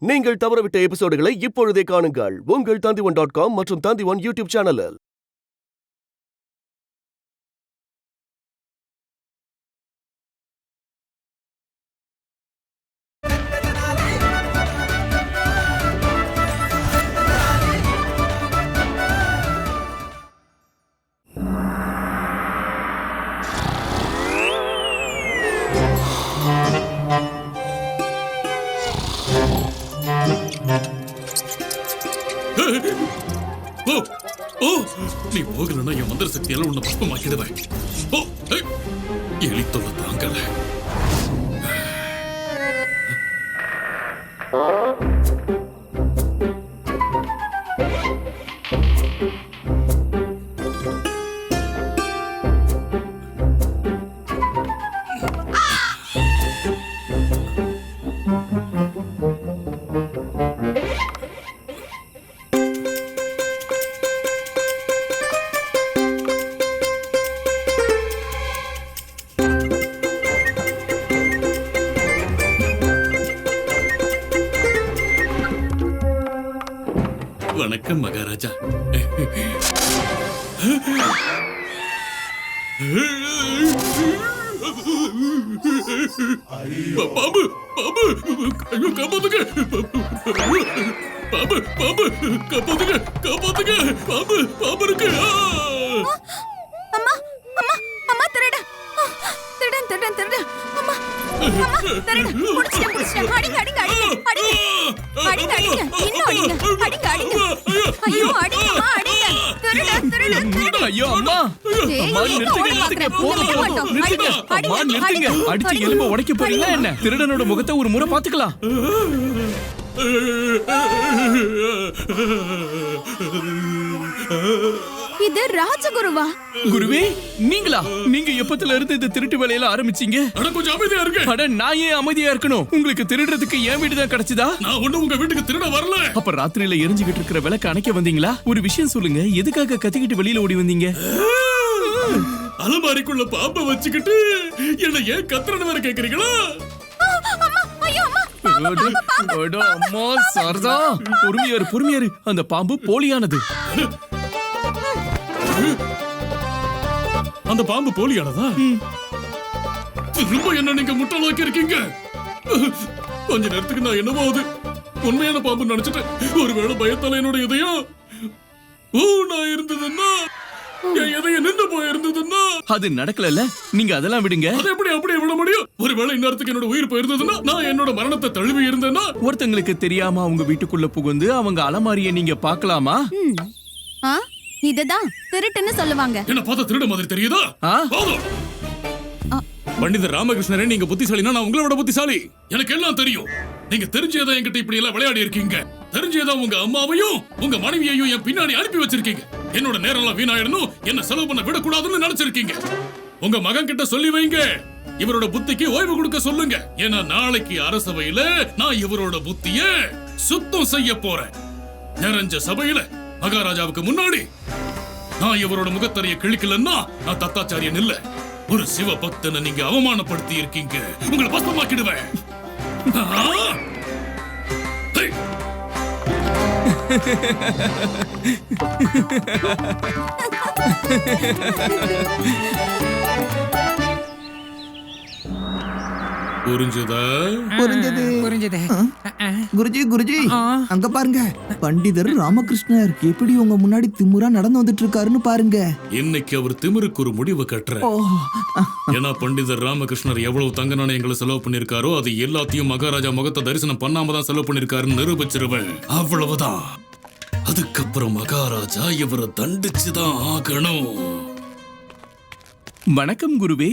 நீங்கள் தவறவிட்ட எபிசோடுகளை இப்பொழுதே காணுங்கள் உங்கள் Tandivan.com மற்றும் Tandivan யூடியூப் சேனலில். நீ போகலன்னா என் மந்திர சக்தியால உன்னை பஸ்பமாக்கிடுவேன். எலி தொல்லை தாங்கல. வணக்கம் மகாராஜா. பாபு பாபு காப்பாத்துங்க, பாபு பாபு காப்பாத்துங்க, காப்பாத்துங்க, பாபு பாபு இருக்கு. அம்மா அம்மா அம்மா திருட திருட திருட திருட அம்மா அம்மா திருட புடிச்சேன் அடிங்க அடிங்க அடிங்க அடிங்க அடிங்க இன்னும் அடிங்க அடிங்க அடிங்க ஐயோ அடிங்க அம்மா அடிங்க திருட திருட திருட ஐயோ அம்மா அம்மா நிறுத்துங்க போதும் நிறுத்துங்க அம்மா நிறுத்துங்க அடிச்சு எலும்ப உடைக்க போறீங்களா என்ன? திருடனோட முகத்தை ஒரு முறை பாத்துக்கலாம். இது ராஜகுருவா? குருவே நீங்களா? நீங்க எப்பத்துல இருந்து இந்த திருட்டு வேலையில ஆரம்பிச்சீங்க? அட கொஞ்சம் அமைதியா இருங்க. அட நான் ஏன் அமைதியா இருக்கணும்? உங்களுக்கு திருடுறதுக்கு என் வீடு தான் கிடைச்சதா? நான் ஒண்ணு உங்க வீட்டுக்கு திருட வரல. அப்ப ராத்திரியில எரிஞ்சுகிட்டு இருக்கிற விளக்க அணைக்க வந்தீங்களா? ஒரு விஷயம் சொல்லுங்க, எதுக்காக கத்திக்கிட்டு வெளியில ஓடி வந்தீங்க? அலமாரிக்குள்ள பாம்பை வச்சுக்கிட்டு என்ன ஏன் கத்துறன்னு வேற கேக்குறீங்களா? அம்மா சாரதா பொறுமையாரு பொறுமையாரு, அந்த பாம்பு போலியானது. அந்த பாம்பு போலியானதா? திரும்ப என்ன நீங்க முட்டாளாக்கி இருக்கீங்க. கொஞ்ச நேரத்துக்கு நான் என்னவோ அது உண்மையான பாம்பு நினைச்சிட்டேன். ஒருவேளை பயத்தால என்னோட இதயம் நான் இருந்ததுன்னா, என் இதயம் நின்று போயிருந்ததுன்னா. அது நடக்கல, நீங்க அதெல்லாம் விடுங்க. அது எப்படி அப்படியே விட முடியும்? ஒருவேளை இன்னொருத்துக்கு என்னோட உயிர் போயிருந்ததுன்னா, நான் என்னோட மரணத்தை தழுவி இருந்தேன்னா. ஒருத்தங்களுக்கு தெரியாம அவங்க வீட்டுக்குள்ள புகுந்து அவங்க அலமாரிய நீங்க பாக்கலாமா? இதுதான் திருட்டுன்னு சொல்லுவாங்க. என்ன பார்த்தா திருட மாதிரி தெரியுதா? பண்டிதர் ராமகிருஷ்ணரே, நீங்க புத்திசாலினா நான் உங்களோட புத்திசாலி. எனக்கு எல்லாம் தெரியும். நீங்க தெரிஞ்சேதான் என்கிட்ட இப்படி எல்லாம் விளையாடி இருக்கீங்க. தெரிஞ்சேதான் உங்க அம்மாவையும் உங்க மனைவியையும் என் பின்னாடி அனுப்பி வச்சிருக்கீங்க. என்னோட நேரம் எல்லாம் வீணாயிடணும், என்ன செலவு பண்ண விடக்கூடாதுன்னு நினைச்சிருக்கீங்க. உங்க மகன் கிட்ட சொல்லி வைங்க, இவரோட புத்திக்கு ஓய்வு கொடுக்க சொல்லுங்க. ஏன்னா நாளைக்கு அரசவையில நான் இவரோட புத்திய சுத்தம் செய்ய போறேன். நிறைஞ்ச சபையில மகாராஜாவுக்கு முன்னாடி நான் இவரோட முகத்தறைய கிழிக்கலன்னா நான் தத்தாச்சாரியன் இல்ல, ஒரு சிவ பக்தனை நீங்க அவமானப்படுத்தி இருக்கீங்க. உங்களை பஸ்பமாக்கிடுவேன். புரிஞ்சதா? புரிஞ்சது. குருஜி குருஜி அங்க பாருங்க, பண்டிதர் ராமகிருஷ்ணர் எப்படி உங்க முன்னாடி திமிரா நடந்து வந்துட்டு இருக்காருன்னு பாருங்க. இன்னைக்கு அவர் திமிருக்கு ஒரு முடிவு கட்டுற. ஏன்னா பண்டிதர் ராமகிருஷ்ணர் எவ்வளவு தங்க நாணயங்களை செலவு பண்ணிருக்காரோ அது எல்லாத்தையும் மகாராஜா முகத்தை தரிசனம் பண்ணாம தான் செலவு பண்ணிருக்காருன்னு நிரூபிச்சிருவேன். அவ்வளவுதான். அதுக்கப்புறம் மகாராஜா இவரை தண்டிச்சுதான் ஆகணும். வணக்கம் குருவே.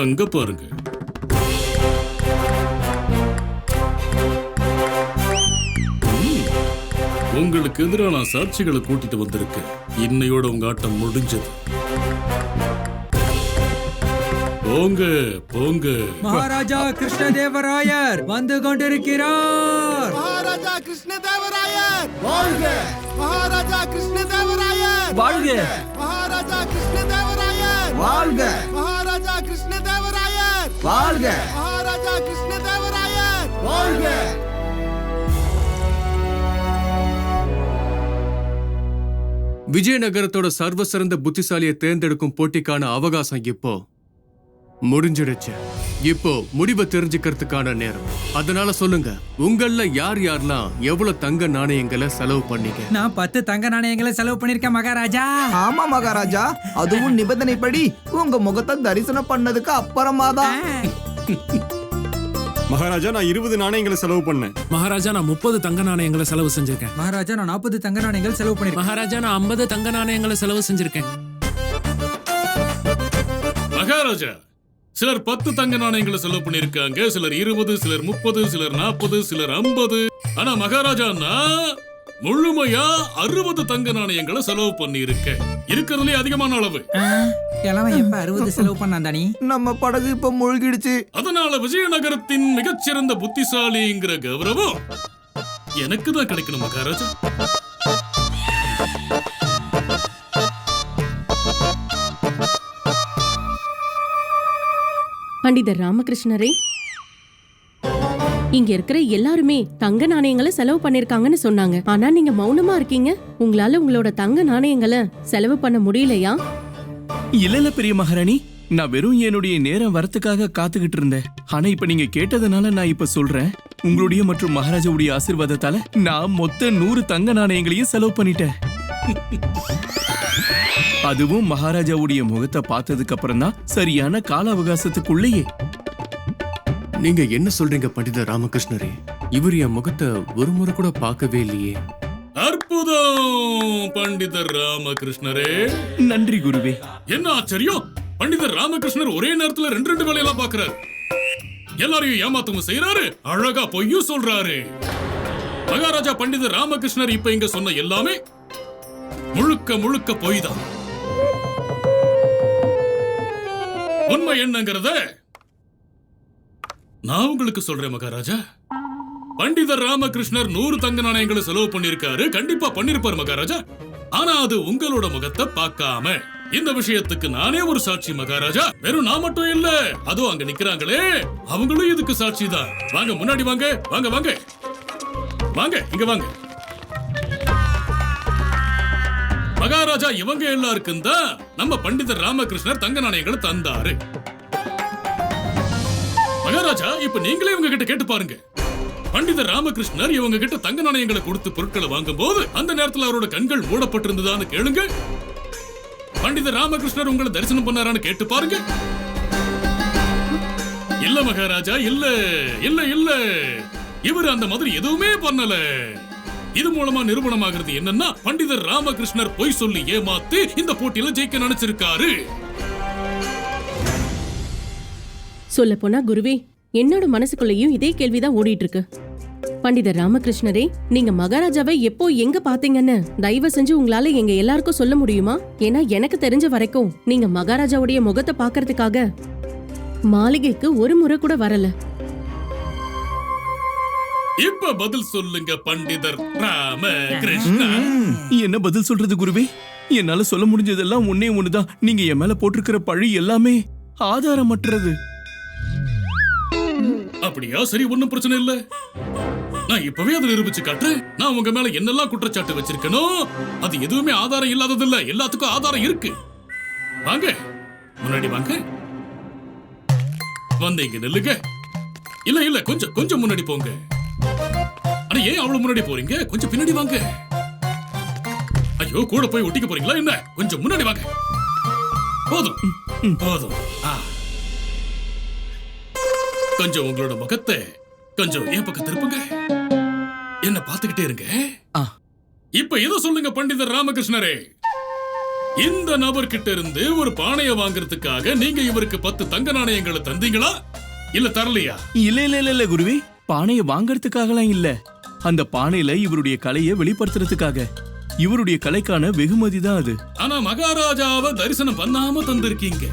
அங்க பாருங்க. உங்களுக்கு எதிராக நான் சாட்சிகளை கூட்டிட்டு வந்திருக்கேன். இன்னையோட உங்க ஆட்டம் முடிஞ்சது. போங்க போங்க. மகாராஜா கிருஷ்ணதேவராயர் வந்து கொண்டிருக்கிறார். மகாராஜா கிருஷ்ணதேவராயர் வாழ்க! மகாராஜா கிருஷ்ணதேவராயர் வாழ்க! மகாராஜா கிருஷ்ணதேவராயர் வாழ்க! மகாராஜா கிருஷ்ணதேவராயர் வாழ்க! மகாராஜா கிருஷ்ணதேவராயர் வாழ்க. விஜயநகரத்தோட சர்வசிறந்த புத்திசாலியை தேர்ந்தெடுக்கும் போட்டிக்கான அவகாசம் இப்போ முடிஞ்சிடுச்சு. இப்போ முடிவை தெரிஞ்சுக்கிறதுக்கான நேரம். அதனால சொல்லுங்க, உங்கள யார் யாரெல்லாம் எவ்வளவு தங்க நாணயங்களை செலவு பண்ணீங்க? நான் 10 தங்க நாணயங்களை செலவு பண்ணிருக்கேன் மகாராஜா. ஆமா மகாராஜா, அதுவும் நிபந்தனைப்படி உங்க முகத்தை தரிசனம் பண்ணதுக்கு அப்புறமா தான். மகாராஜா, நான் 20 நாணயங்களை செலவு பண்ணேன். மகாராஜா, நான் 30 தங்க நாணயங்களை செலவு செஞ்சிருக்கேன். மகாராஜா, நான் 40 தங்க நாணயங்கள் செலவு பண்ணிருக்கேன். மகாராஜா, நான் 50 தங்க நாணயங்களை செலவு செஞ்சிருக்கேன். மகாராஜா, சிலர் 10 தங்க நாணயங்களை செலவு பண்ணிருக்காங்க, சிலர் 20, சிலர் 30, சிலர் 40, சிலர் 50. ஆனா மகாராஜா, நான் முழுமையா 60 தங்க நாணயங்களை செலவு பண்ணி இருக்கேன். இருக்கிறதுலே அதிகமான அளவு. கிழவன் எப்ப 60 செலவு பண்ணான் தானி? நம்ம படகு இப்ப மூழ்கிடுச்சு. அதனால விஜயநகரத்தின் மிகச்சிறந்த புத்திசாலிங்கிற கௌரவம் எனக்கு தான் கிடைக்கணும் மகாராஜா. பண்டிதர் ராமகிருஷ்ணரே, இங்க இருக்கிற எல்லாருமே தங்க நாணயங்களை செலவு பண்ணிருக்காங்கன்னு சொன்னாங்க. ஆனா நீங்க மௌனமா இருக்கீங்க. உங்களால உங்களோட தங்க நாணயங்களை செலவு பண்ண முடியலையா? இல்ல பெரிய மகாராணி, நான் வெறும் என்னுடைய நேரம் வரத்துக்காக காத்துக்கிட்டு இருந்தேன். ஆனா இப்ப நீங்க கேட்டதுனால நான் இப்ப சொல்றேன். உங்களுடைய மற்றும் மகாராஜாவுடைய ஆசீர்வாதத்தால நான் மொத்த 100 தங்க நாணயங்களையும் செலவு பண்ணிட்டேன். அதுவும் மகாராஜாவுடைய முகத்தை பார்த்ததுக்கு அப்புறம் தான், சரியான கால அவகாசத்துக்குள்ளேயே. நீங்க என்ன சொல்றீங்க பண்டிதர் ராமகிருஷ்ணரே? இவர் என் முகத்தை ஒரு முறை கூட பார்க்கவே இல்லையே. அற்புதம் பண்டிதர் ராமகிருஷ்ணரே. நன்றி குருவே. என்ன ஆச்சரியம், பண்டிதர் ராமகிருஷ்ணர் ஒரே நேரத்துல 2 வேலையெல்லாம் பாக்குறாரு. எல்லாரையும் ஏமாத்தவும் செய்யறாரு, அழகா பொய்யும் சொல்றாரு. மகாராஜா பண்டிதர் ராமகிருஷ்ணர் இப்ப இங்க சொன்ன எல்லாமே முழுக்க முழுக்க பொய் தான். உண்மை என்னங்கிறத நான் உங்களுக்கு சொல்றேன் மகாராஜா. பண்டிதர் ராமகிருஷ்ணர் 100 தங்க நாணயங்களை செலவு பண்ணிருக்காரு. கண்டிப்பா பண்ணிருப்பார் மகாராஜா. ஆனா அது உங்களோட முகத்தை பார்க்காம. இந்த விஷயத்துக்கு நானே ஒரு சாட்சி மகாராஜா. வெறும் நான் மட்டும் இல்ல, அதோ அங்க நிக்கிறாங்களே அவங்களும் இதுக்கு சாட்சி தான். வாங்க முன்னாடி வாங்க, வாங்க வாங்க வாங்க, இங்க வாங்க மகாராஜா. இவங்க எல்லாருக்கும் தான் நம்ம பண்டிதர் ராமகிருஷ்ணர் தங்க நாணயங்களை தந்தாரு. மகாராஜா, இப்ப நீங்களே இவங்க கிட்ட கேட்டு பாருங்க. பண்டிதர் ராமகிருஷ்ணர் இவங்க கிட்ட தங்க நாணயங்களை கொடுத்து பொருட்களை வாங்கும் போது அந்த நேரத்தில் அவரோட கண்கள் மூடப்பட்டிருந்ததான்னு கேளுங்க. பண்டிதர் ராமகிருஷ்ணர் உங்களை தரிசனம் பண்ணாரான்னு கேட்டு பாருங்க. இல்ல மகாராஜா, இல்ல இல்ல இல்ல, இவர் அந்த மாதிரி எதுவுமே பண்ணல. இது மூலமா நிரூபணமாகிறது என்னன்னா, பண்டிதர் ராமகிருஷ்ணர் பொய் சொல்லி ஏமாத்தி இந்த போட்டியில ஜெயிக்க நினைச்சிருக்காரு. சொல்ல போனா குருவே, என்னோட மனசுக்குள்ளேயும் இதே கேள்விதான் ஓடிட்டு இருக்கு. பண்டிதர் ராமகிருஷ்ணரே, நீங்க மகாராஜாவை எப்போ எங்க பாத்தீங்கன்னு தயவு செஞ்சு உங்களால எங்க எல்லாருக்கும் சொல்ல முடியுமா? ஏன்னா எனக்கு தெரிஞ்ச வரைக்கும் நீங்க மகாராஜாவுடைய முகத்தை பாக்குறதுக்காக மாளிகைக்கு ஒரு முறை கூட வரல. இப்ப பதில் சொல்லுங்க பண்டிதர் ராமகிருஷ்ணா. என்ன பதில் சொல்றது குருவே? என்னால சொல்ல முடிஞ்சதெல்லாம் ஒன்னே ஒண்ணுதான். நீங்க என் மேல போட்டிருக்கிற பழி எல்லாமே ஆதாரமற்றது. அப்படியா? சரி, ஒண்ணும் பிரச்சனை இல்ல. நான் இப்பவே அதை நிரூபிச்சு காட்டுறேன். நான் உங்க மேல என்னெல்லாம் குற்றச்சாட்டு வச்சிருக்கணும் அது எதுவுமே ஆதாரம் இல்லாதது இல்ல. எல்லாத்துக்கும் ஆதாரம் இருக்கு. வாங்க முன்னாடி வாங்க. வந்தீங்க நில்லுங்க. இல்ல இல்ல, கொஞ்சம் கொஞ்சம் முன்னாடி போங்க. ஆனா ஏன் அவ்வளவு முன்னாடி போறீங்க? கொஞ்சம் பின்னாடி வாங்க. ஐயோ, கூட போய் ஒட்டிக்க போறீங்களா என்ன? கொஞ்சம் முன்னாடி வாங்க. போதும் போதும். கொஞ்சம் உங்களோட முகத்தை கொஞ்சம் என் பக்கம் திருப்புங்க. என்ன பார்த்துக்கிட்டே இருங்க. இப்ப இத சொல்லுங்க பண்டிதர் ராமகிருஷ்ணரே, இந்த நபர்கிட்ட இருந்து ஒரு பானையை வாங்குறதுக்காக நீங்க இவருக்கு 10 தங்க நாணயங்களை தந்தீங்களா இல்ல தரலையா? இல்ல இல்ல இல்ல இல்ல குருவே, பானையை வாங்கறதுக்காகலாம் இல்ல. அந்த பானையில இவருடைய கலையை வெளிப்படுத்துறதுக்காக. இவருடைய கலைக்கான வெகுமதி தான் அது. ஆனா மகாராஜாவை தரிசனம் பண்ணாம தந்திருக்கீங்க.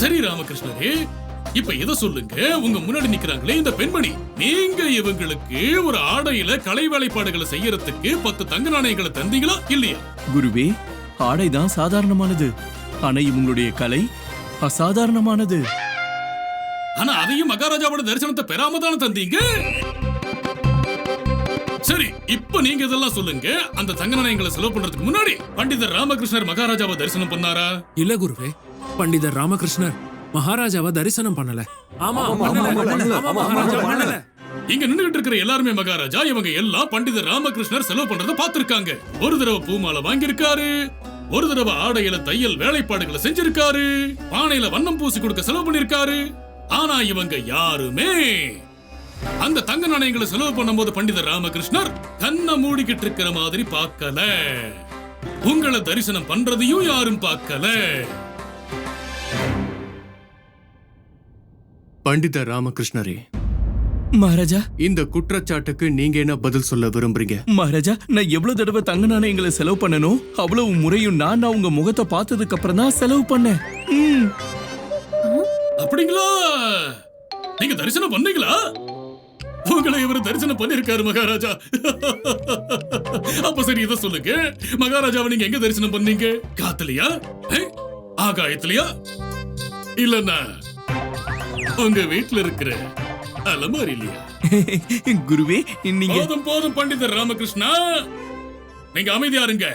சரி ராமகிருஷ்ணரே, இப்ப இத சொல்லுங்க. உங்க முன்னாடி நிக்கிறாங்களே இந்த பெண்மணி, நீங்க இவங்களுக்கு ஒரு ஆடையில கலை வேலைப்பாடுகளை செய்யறதுக்கு 10 தங்க நாணயங்களை தந்தீங்களா இல்லையா? குருவே, ஆடைதான் சாதாரணமானது. ஆனா இவங்களுடைய கலை அசாதாரணமானது. ஆனா அதையும் மகாராஜாவோட தரிசனத்தை பெறாம தானே தந்தீங்க. சரி, இப்ப நீங்க இதெல்லாம் சொல்லுங்க. அந்த தங்க நாணயங்களை செலவு பண்றதுக்கு முன்னாடி பண்டிதர் ராமகிருஷ்ணர் மகாராஜாவை தரிசனம் பண்ணாரா? இல்ல குருவே, பண்டிதர் ராமகிருஷ்ணர் மகாராஜாவை தரிசனம் பண்ணல. ஆமா, மகாராஜா பண்ணல. இங்க நின்னுகிட்டு இருக்கிற எல்லாருமே மகாராஜா, இவங்க எல்லாம் பண்டிதர் ராமகிருஷ்ணர் செலவு பண்றத பாத்திருக்காங்க. ஒரு தடவை பூமாலை வாங்கியிருக்காரு, ஒரு தடவை ஆடையில தையல் வேலைப்பாடுகளை செஞ்சிருக்காரு, பானையில வண்ணம் பூசி கொடுக்க செலவு பண்ணிருக்காரு. ஆனா இவங்க யாருமே அந்த தங்க நாணயங்களை செலவு பண்ணும்போது பண்டிதர் ராமகிருஷ்ணர் கண்ணை மூடிக்கிட்டு இருக்கிற மாதிரி பார்க்கல. உங்களை தரிசனம் பண்றதையும் யாரும் பார்க்கல. பண்டிதர் ராமகிருஷ்ணரே, மகாராஜா, இந்த குற்றச்சாட்டுக்கு நீங்க என்ன பதில் சொல்ல விரும்புறீங்க? மகாராஜா, நான் எவ்வளவு தடவை தங்க நாணயங்களை செலவு பண்ணணும், அவ்வளவு முறையும் நான் உங்க முகத்தை பார்த்ததுக்கு அப்புறம் தான் செலவு பண்ணேன். அப்படிங்களா? நீங்க தரிசனம் பண்ணீங்களா? உங்களை இவர் தரிசனம் பண்ணிருக்காரு மகாராஜா. அப்ப சரி, இத சொல்லுங்க, மகாராஜாவை நீங்க எங்க தரிசனம் பண்ணீங்க? காத்துலயா, ஆகாயத்திலயா, இல்லன்னா உங்க வீட்டுல இருக்கிற அலமாரி இல்லையா? குருவே, நீங்க போதும் போதும் பண்டிதர் ராமகிருஷ்ணா, நீங்க அமைதியா இருங்க.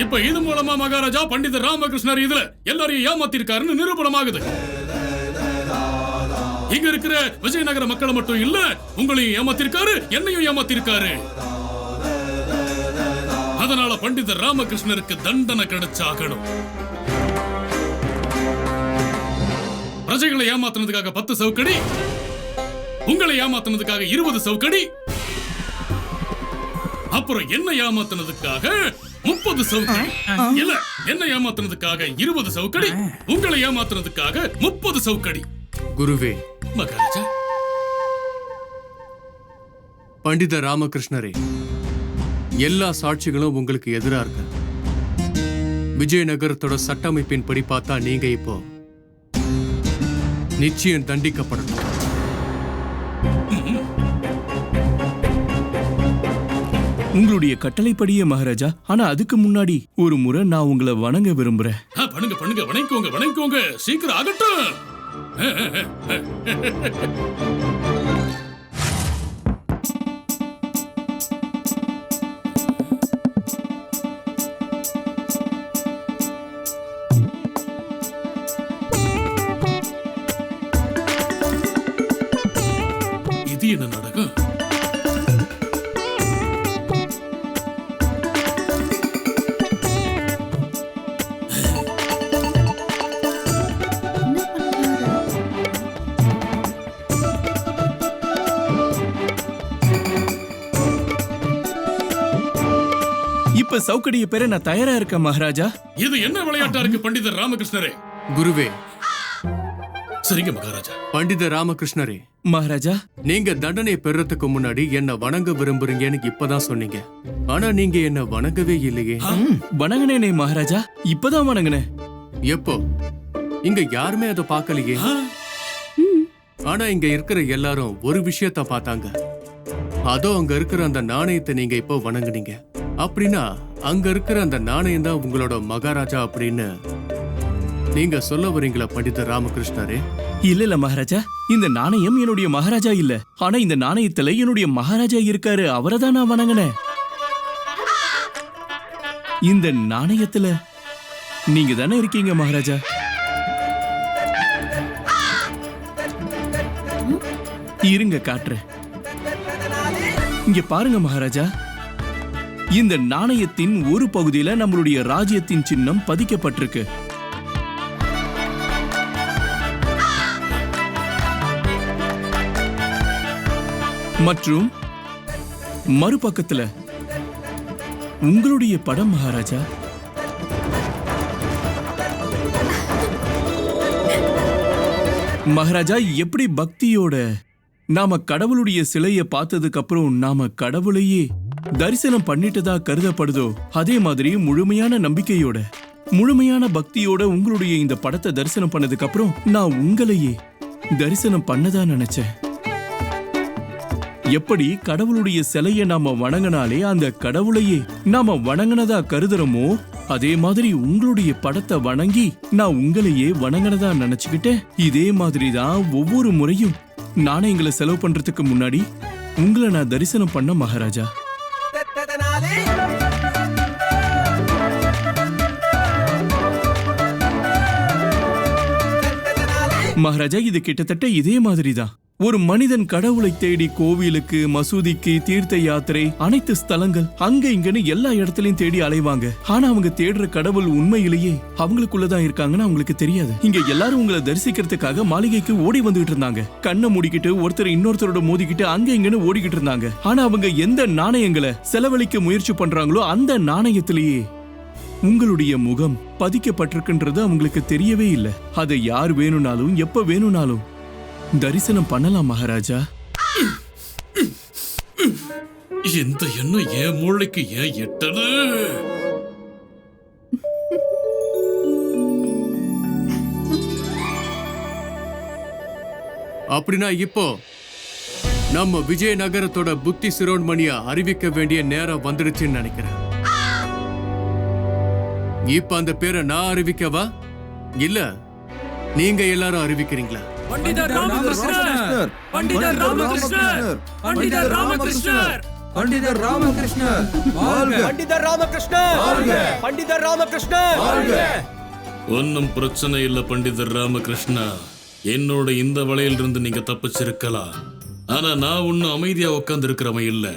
இப்ப இது மூலமா மகாராஜா பண்டிதர் ராமகிருஷ்ணர் இதுல எல்லாரையும் ஏமாத்திருக்காருன்னு நிரூபணமாகுது. இங்க இருக்கிற விஜயநகர மக்களை மட்டும் இல்ல, உங்களையும் ஏமாத்திருக்காரு, என்னையும் ஏமாத்திருக்காரு. அதனால பண்டிதர் ராமகிருஷ்ணருக்கு தண்டனை கிடைச்சாகணும். பிரஜைகளை ஏமாத்தினதுக்காக 10 சவுக்கடி, உங்களை ஏமாத்தினதுக்காக 20 சவுக்கடி, அப்புறம் என்ன ஏமாத்தினதுக்காக 30 சவுக்கடி. இல்ல, என்ன ஏமாத்தினதுக்காக 20 சவுக்கடி, உங்களை ஏமாத்தினதுக்காக 30 சவுக்கடி. குருவே, மகாராஜா, பண்டித ராமகிருஷ்ணரே, எல்லா சாட்சிகளும் உங்களுக்கு எதிரா இருக்கு. விஜயநகரத்தோட சட்ட அமைப்பின் படி பார்த்தா நீங்க இப்போ நிச்சயம் தண்டிக்கப்படணும். உங்களுடைய கட்டளைப்படியே மகாராஜா. ஆனா அதுக்கு முன்னாடி ஒரு முறை நான் உங்களை வணங்க விரும்புறேன். பண்ணுங்க பண்ணுங்க, வணங்கிக்கோங்க வணங்கிக்கோங்க, சீக்கிரம் ஆகட்டும். இது என்ன நாடகம்? இப்ப சவுக்கடியை பெற நான் தயாரா இருக்கேன் மகாராஜா. இது என்ன விளையாட்டா இருக்கு பண்டிதர் ராமகிருஷ்ணரே? குருவே, சரிங்க மகாராஜா. பண்டித ராமகிருஷ்ணரே, மகாராஜா, நீங்க தண்டனை பெறறதுக்கு முன்னாடி என்ன வணங்க விரும்புறீங்கன்னு இப்பதான் சொன்னீங்க. ஆனா நீங்க என்ன வணங்கவே இல்லையே. வணங்கினேனே மகாராஜா, இப்பதான் வணங்கினேன். எப்போ? இங்க யாருமே அதை பார்க்கலையே. ஆனா இங்க இருக்கிற எல்லாரும் ஒரு விஷயத்த பார்த்தாங்க. அதோ அங்க இருக்கிற அந்த நாணயத்தை நீங்க இப்போ வணங்குனீங்க. அப்படின்னா அங்க இருக்கிற அந்த நாணயம் தான் உங்களோட மகாராஜா அப்படின்னு நீங்க சொல்ல வரீங்களா பண்டித ராமகிருஷ்ணரே? இல்ல மகாராஜா, இந்த நாணயம் என்னுடைய மகாராஜா இல்ல. ஆனா இந்த நாணயத்துல என்னுடைய மகாராஜா இருக்காரு, அவரை தான் நான் வணங்கினேன். இந்த நாணயத்துல நீங்க தானே இருக்கீங்க மகாராஜா. இருங்க காட்டுறேன். இங்க பாருங்க மகாராஜா, இந்த நாணயத்தின் ஒரு பகுதியில நம்மளுடைய ராஜ்யத்தின் சின்னம் பதிக்கப்பட்டிருக்கு. மற்றும் மறுபக்கத்துல உங்களுடைய படம் மகாராஜா. மகாராஜா, எப்படி பக்தியோட நாம கடவுளுடைய சிலைய பார்த்ததுக்கு அப்புறம் நாம கடவுளையே தரிசனம் பண்ணிட்டதா கருதப்படுதோ, அதே மாதிரி முழுமையான நம்பிக்கையோட முழுமையான பக்தியோட உங்களுடைய இந்த படத்தை தரிசனம் பண்ணதுக்கு அப்புறம் நான் உங்களையே தரிசனம் பண்ணதா நினைச்சேன். எப்படி கடவுளுடைய சிலையை நாம வணங்கினாலே அந்த கடவுளையே நாம வணங்கினதா கருதுறோமோ, அதே மாதிரி உங்களுடைய படத்தை வணங்கி நான் உங்களையே வணங்கினதா நினைச்சுக்கிட்டேன். இதே மாதிரிதான் ஒவ்வொரு முறையும் நாணயங்களை செலவு பண்றதுக்கு முன்னாடி உங்களை நான் தரிசனம் பண்ண மகாராஜா. மகாராஜா, இது கிட்டத்தட்ட இதே மாதிரிதான். ஒரு மனிதன் கடவுளை தேடி கோவிலுக்கு, மசூதிக்கு, தீர்த்த யாத்திரை, அனைத்து ஸ்தலங்கள் அங்க இங்கன்னு எல்லா இடத்துலயும் தேடி அலைவாங்க. ஆனா அவங்க தேடுற கடவுள் உண்மையிலேயே அவங்களுக்குள்ளதான் இருக்காங்கன்னு அவங்களுக்கு தெரியாது. இங்க எல்லாரும் உங்களை தரிசிக்கிறதுக்காக மாளிகைக்கு ஓடி வந்துகிட்டு இருந்தாங்க. கண்ணை மூடிக்கிட்டு ஒருத்தர் இன்னொருத்தரோட மோதிக்கிட்டு அங்க இங்கன்னு ஓடிக்கிட்டு இருந்தாங்க. ஆனா அவங்க எந்த நாணயங்களை செலவழிக்க முயற்சி பண்றாங்களோ அந்த நாணயத்திலேயே உங்களுடைய முகம் பதிக்கப்பட்டிருக்குன்றது அவங்களுக்கு தெரியவே இல்லை. அதை யார் வேணும்னாலும் எப்ப வேணும்னாலும் தரிசனம் பண்ணலாம் மகாராஜா. இந்த எண்ணம் என் மூளைக்கு ஏன் எட்டது? அப்படின்னா இப்போ நம்ம விஜயநகரத்தோட புத்தி சிரோன்மணியா அறிவிக்க வேண்டிய நேரம் வந்துடுச்சுன்னு நினைக்கிறேன். இப்ப அந்த பேரை நான் அறிவிக்கவா இல்ல நீங்க எல்லாரும் அறிவிக்கிறீங்களா? பண்டிதர் ராமகிருஷ்ணர், பண்டிதர் ராமகிருஷ்ணர், பண்டிதர் ராமகிருஷ்ணர், பண்டிதர் ராமகிருஷ்ணர் வாழ்க! பண்டிதர் ராமகிருஷ்ணர் வாழ்க! பண்டிதர் ராமகிருஷ்ணர் வாழ்க! ஒன்னும் பிரச்சனை இல்ல பண்டிதர் ராமகிருஷ்ணா. என்னோட இந்த வலையிலிருந்து நீங்க தப்பிச்சிருக்கலாம். ஆனா நான் ஒன்னும் அமைதியா உட்கார்ந்து இருக்கிறவன் இல்ல.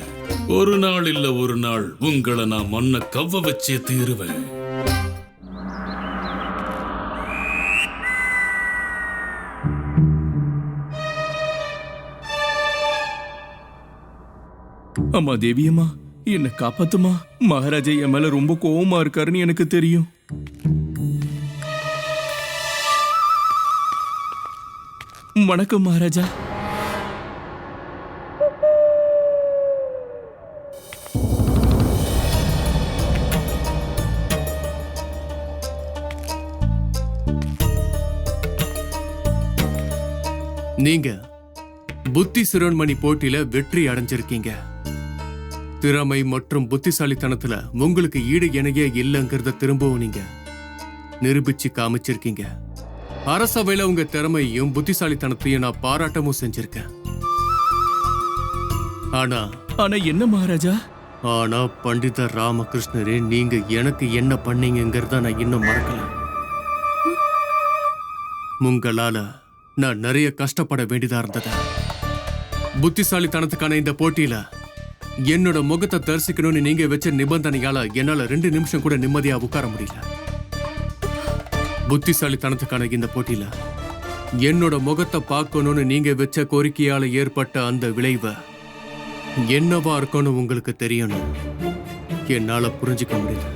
ஒரு நாள் இல்ல ஒரு நாள் உங்களை நான் மண்ணை கவ்வ வச்சே தீருவேன். அம்மா தேவியம்மா, என்ன காப்பாத்துமா. மகாராஜா என் மேல ரொம்ப கோவமா இருக்காருன்னு எனக்கு தெரியும். வணக்கம் மகாராஜா. நீங்க புத்தி சிரோன்மணி போட்டியில வெற்றி அடைஞ்சிருக்கீங்க. திறமை மற்றும் புத்திசாலித்தனத்துல உங்களுக்கு ஈடு இணையே இல்லைங்கிறத திரும்பவும் நீங்க நிரூபிச்சு காமிச்சிருக்கீங்க. அரசவையில உங்க திறமையும் புத்திசாலித்தனத்தையும் நான் பாராட்டமும் செஞ்சிருக்கேன். ஆனா என்ன மகாராஜா? ஆனா பண்டிதர் ராமகிருஷ்ணரே, நீங்க எனக்கு என்ன பண்ணீங்கிறத நான் இன்னும் மறக்கல. உங்களால நான் நிறைய கஷ்டப்பட வேண்டியதா இருந்தது. புத்திசாலித்தனத்துக்கான இந்த போட்டியில என்னோட முகத்தை தரிசிக்கணும்னு நீங்க வச்ச நிபந்தனையால என்னால 2 நிமிஷம் கூட நிம்மதியா உட்கார முடியல. புத்திசாலித்தனத்துக்கான இந்த போட்டியில என்னோட முகத்தை பார்க்கணும்னு நீங்க வச்ச கோரிக்கையால ஏற்பட்ட அந்த விளைவை என்னவா இருக்கும்னு உங்களுக்கு தெரியணும். என்னால புரிஞ்சுக்க முடியல.